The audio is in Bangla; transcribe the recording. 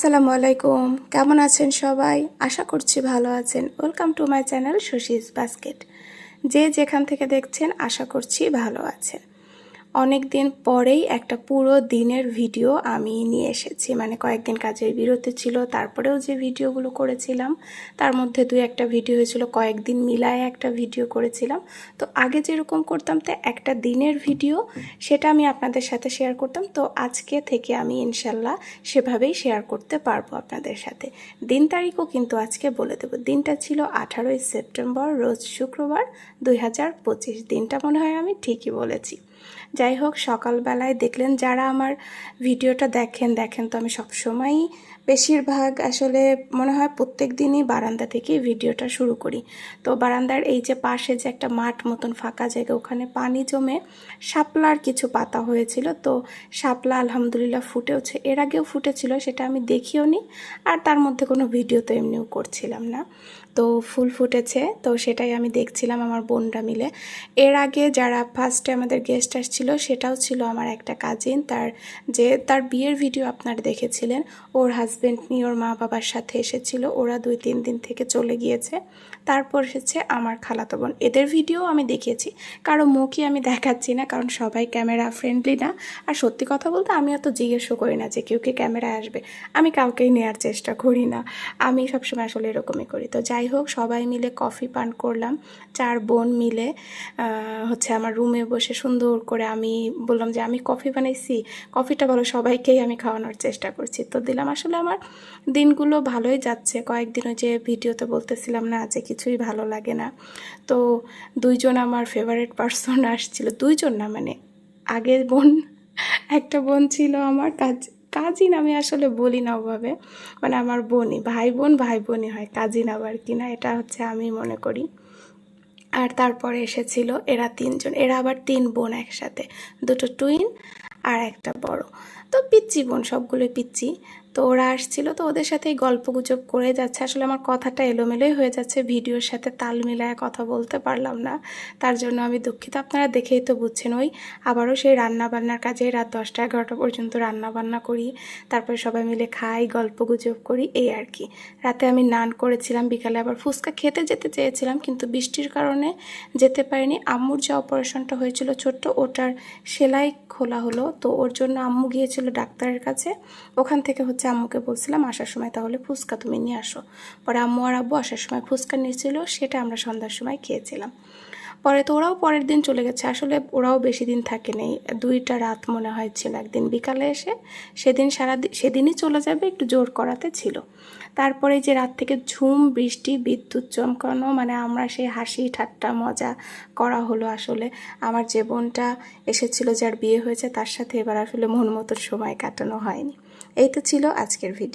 আসসালামু আলাইকুম, কেমন আছেন সবাই? আশা করছি ভালো আছেন। Welcome to my channel Shashi's basket. যে যেখান থেকে দেখছেন আশা করছি ভালো আছেন। অনেক দিন পরেই একটা পুরো দিনের ভিডিও আমি নিয়ে এসেছি, মানে কয়েকদিন কাজের বিরতি ছিল, তারপরেও যে ভিডিওগুলো করেছিলাম তার মধ্যে দুই একটা ভিডিও হয়েছিল, কয়েকদিন মিলায় একটা ভিডিও করেছিলাম। তো আগে যেরকম করতাম তো একটা দিনের ভিডিও, সেটা আমি আপনাদের সাথে শেয়ার করতাম। তো আজকে থেকে আমি ইনশাল্লাহ সেভাবেই শেয়ার করতে পারবো আপনাদের সাথে। দিন তারিখও কিন্তু আজকে বলে দেব। দিনটা ছিল 18ই সেপ্টেম্বর, রোজ শুক্রবার, 2025। দিনটা মনে হয় আমি ঠিকই বলেছি। যাই হোক, সকালবেলায় দেখলেন যারা আমার ভিডিওটা দেখেন তো আমি সবসময়ই বেশিরভাগ আসলে মনে হয় প্রত্যেক দিনই বারান্দা থেকেই ভিডিওটা শুরু করি। তো বারান্দার এই যে পাশে যে একটা মাঠ মতন ফাঁকা জায়গা, ওখানে পানি জমে শাপলার কিছু পাতা হয়েছিল। তো শাপলা আলহামদুলিল্লাহ ফুটেওছে, এর আগেও ফুটেছিল, সেটা আমি দেখিও নি, আর তার মধ্যে কোনো ভিডিও তো এমনিও করছিলাম না। তো ফুল ফুটেছে, তো সেটাই আমি দেখছিলাম আমার বোনরা মিলে। এর আগে যারা ফার্স্টে আমাদের গেস্ট আসছিল সেটাও ছিল আমার একটা কাজিন, তার বিয়ের ভিডিও আপনারা দেখেছিলেন। ওর হাজব্যান্ড নিয়ে ওর মা বাবার সাথে এসেছিল, ওরা 2-3 দিন থেকে চলে গিয়েছে। তারপর এসেছে আমার খালাতো বোন, এদের ভিডিও আমি দেখিয়েছি। কারো মুখই আমি দেখাচ্ছি না, কারণ সবাই ক্যামেরা ফ্রেন্ডলি না। আর সত্যি কথা বলতে আমি অত জিজ্ঞেসও করি না যে কেউ কি ক্যামেরায় আসবে, আমি কাউকেই নেওয়ার চেষ্টা করি না। আমি সবসময় আসলে এরকমই করি। তো যাই হোক, সবাই মিলে কফি পান করলাম, 4 বোন মিলে আমার রুমে বসে সুন্দর করে আমি বললাম যে আমি কফি বানাইছি, কফিটা বলো সবাইকেই আমি খাওয়ানোর চেষ্টা করছি। তো দিলাম। আসলে আমার দিনগুলো ভালোই যাচ্ছে। কয়েকদিন ওই যে ভিডিওতে বলতেছিলাম না যে কিছুই ভালো লাগে না। তো 2জন আমার ফেভারিট পার্সন আসছিল, 2জন না, মানে আগের বোন একটা বোন ছিল আমার কাজিন, আমি আসলে বলি না ওভাবে, মানে আমার বোনই, ভাই বোনই হয়, কাজিন আবার কিনা, এটা আমি মনে করি। আর তারপরে এসেছিল এরা 3জন, এরা আবার 3 বোন একসাথে, 2টো টুইন আর একটা বড়। তো পিচ্চি বোন, সবগুলোই পিচ্চি। তো ওরা আসছিল, তো ওদের সাথেই গল্প গুজব করে যাচ্ছে। আসলে আমার কথাটা এলোমেলোই হয়ে যাচ্ছে, ভিডিওর সাথে তাল মিলায় কথা বলতে পারলাম না, তার জন্য আমি দুঃখিত। আপনারা দেখেই তো বুঝছেন। ওই আবারও সেই রান্না বান্নার কাজে রাত 10টা-11টা পর্যন্ত রান্না বান্না করি, তারপরে সবাই মিলে খাই, গল্প গুজব করি, এই আর কি। রাতে আমি নান করেছিলাম, বিকালে আবার ফুচকা খেতে যেতে চেয়েছিলাম, কিন্তু বৃষ্টির কারণে যেতে পারিনি। আম্মুর যে অপারেশনটা হয়েছিল ছোট্ট, ওটার সেলাই খোলা হলো, তো ওর জন্য আম্মু গিয়েছিল ডাক্তারের কাছে। ওখান থেকে আম্মুকে বলছিলাম আসার সময় তাহলে ফুচকা তুমি নিয়ে আসো। পরে আম্মু আর আব্বু আসার সময় ফুচকা নিয়েছিল, সেটা আমরা সন্ধ্যার সময় খেয়েছিলাম। পরে তো ওরাও পরের দিন চলে গেছে। আসলে ওরাও বেশি দিন থাকে নেই, 2টা রাত মনে হয় ছিল। একদিন বিকালে এসে সেদিনই চলে যাবে, একটু জোর করাতে ছিল। তারপরে যে রাত থেকে ঝুম বৃষ্টি, বিদ্যুৎ চমকানো, মানে আমরা সেই হাসি ঠাট্টা মজা করা হলো। আসলে আমার যে বোনটা এসেছিল, যার বিয়ে হয়েছে, তার সাথে এবার আসলে মন মতো সময় কাটানো হয়নি। এই তো ছিল আজকের ভিডিও।